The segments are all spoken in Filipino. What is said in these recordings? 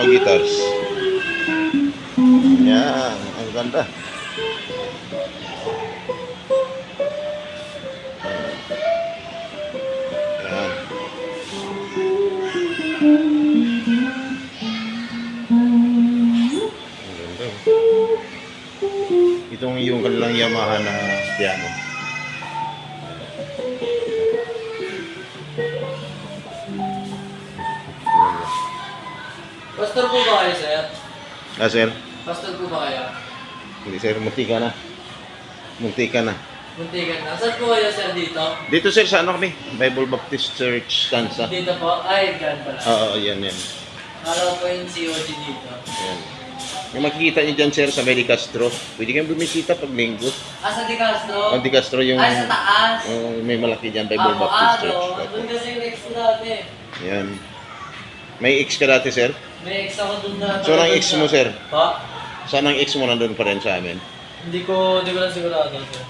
mga guitars. Yan, ang ganda. Yan. Ang ganda. Itong yung kanilang Yamaha na piano. Pastor po ba kayo, sir? Ah, sir? Pastor po ba kayo? Hindi, sir. Munti ka na. Munti ka na. Muntikan na. Saan po kayo, sir, dito? Dito, sir, sa ano kami? Bible Baptist Church, Kansa. Dito po? Ay, gan pala. Oo, yan, yan. Akala ko po yung COG dito. Yan. Yung makikita niyo dyan, sir, sa Medi Castro. Pwede kayong bumisita pag linggo. Ah, sa Di Castro? Ang Di Castro yung... Ay, sa taas? may malaki dyan, Bible Baptist Church. Doon kasi yung ex ko dati. Yan. May ex ka dati, sir? May ex ako doon na. So, ang ex mo, sir? Pa? Saan ang ex mo nandun pa rin sa amin? Hindi ko lang sigurado, sir.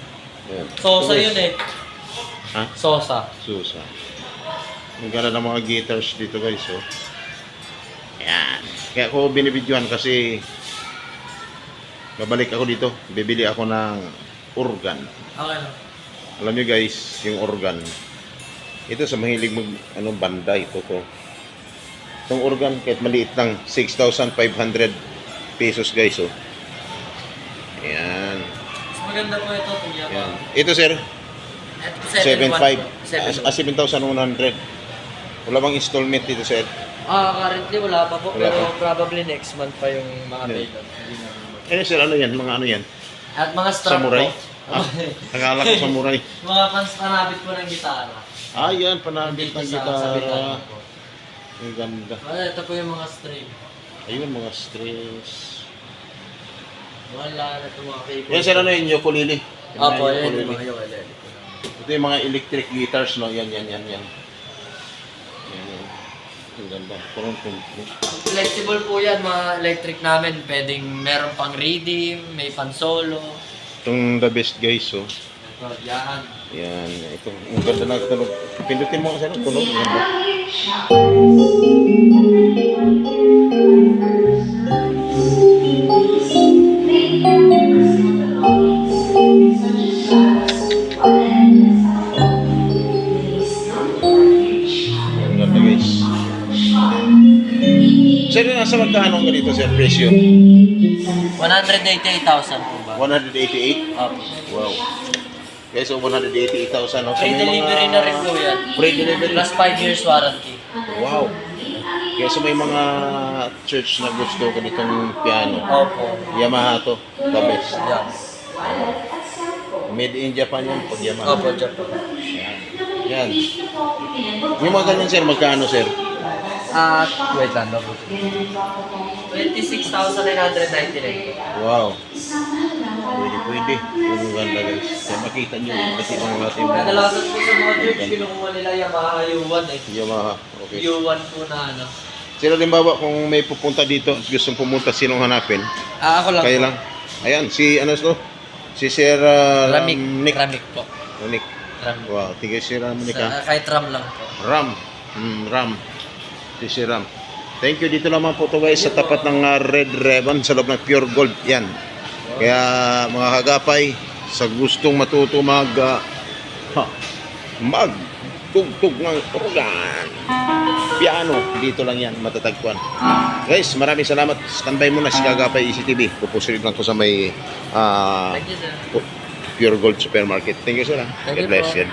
Yan. Sosa yun eh. Ha? Sosa. Susa. Ang ganda ng mga guitars dito, guys, oh. Yan. Kaya ako binibidyohan kasi babalik ako dito. Bibili ako ng organ. Okay na. Alam nyo, guys, yung organ. Ito sa mahilig mag, banda ito ko. Itong organ, kahit maliit lang, 6,500 pesos, guys, oh. Ayan. Mas maganda po ito, Tuya. Ayan. Ito, sir, 7,500. 7,100. Wala bang installment dito, sir? Currently wala pa po, Wala pero pa. probably next month pa yung mga Yeah. available. Eh, sir, ano yan? Mga ano yan? At mga strap Samurai? po. Ah, akala ko samurai. Mga panabit po ng gitara. Ah, yan, panabit ng Sa bitan gitara. po. Ang ganda. Ito po yung mga string. Ayun, mga strings. Wala na ito mga keyboard. Yan, sir, ano yun? Ukulele. Opo, Yan, yan ukulele. yung mga ukulele. Ito yung mga electric guitars, no? Yan. Yan. Yan. Ang ganda. Parang Flexible po yan, mga electric namin. Pwedeng meron pang rhythm, may pang solo. itong the best, guys, oh. Ito, yan. Yan, ito. Ang ganda na tunog. Pindutin mo kasi ng tunog. Ang ganda. Ang ganda, guys. Sir, nasa magkano ang ganito, sir, presyo? 188,000 po ba? 188? Opo. Wow. Guys, so 188,000. No? Free delivery na rin po yan. Free delivery? Plus 5 years warranty. Wow. Kaya so may mga church na gusto ganitong piano. Opo. Yamaha to. The best. Yan. Made in Japan yan pag Yamaha. Opo, Japan. Yan. Yung mga ganyan, sir, magkano, sir? Wait lang, double. 26,999. Wow. Pwede. Yung ganda, guys. Kaya makita nyo kasi mga ating Kadalasan po sa mga church, kinukuha nila Yamaha U1 eh. Yamaha. Okay. U1 po na ano. Sir, halimbawa kung may pupunta dito at gustong pumunta, sinong hanapin? Ako lang Kayo po. lang. Ayan, si ano to? Si Sir Ramik. Nick. Ramik po. Nick. Ramik. Wow, tingay si Ramik. Kahit Ram lang po. Ram. Ram. Si Ram. Thank you. Dito naman po to, guys, sa tapat ng Red Ribbon sa loob ng Pure Gold. Yan. Kaya mga kagapay, sa gustong matuto magtugtog ng organ, piano, dito lang yan matatagpuan. Guys, maraming salamat. Standby muna si Kagapay ECTV. Pupusulit lang ko sa may Thank you, sir. Pure Gold Supermarket. Thank you, sir. Thank you God bless po. you.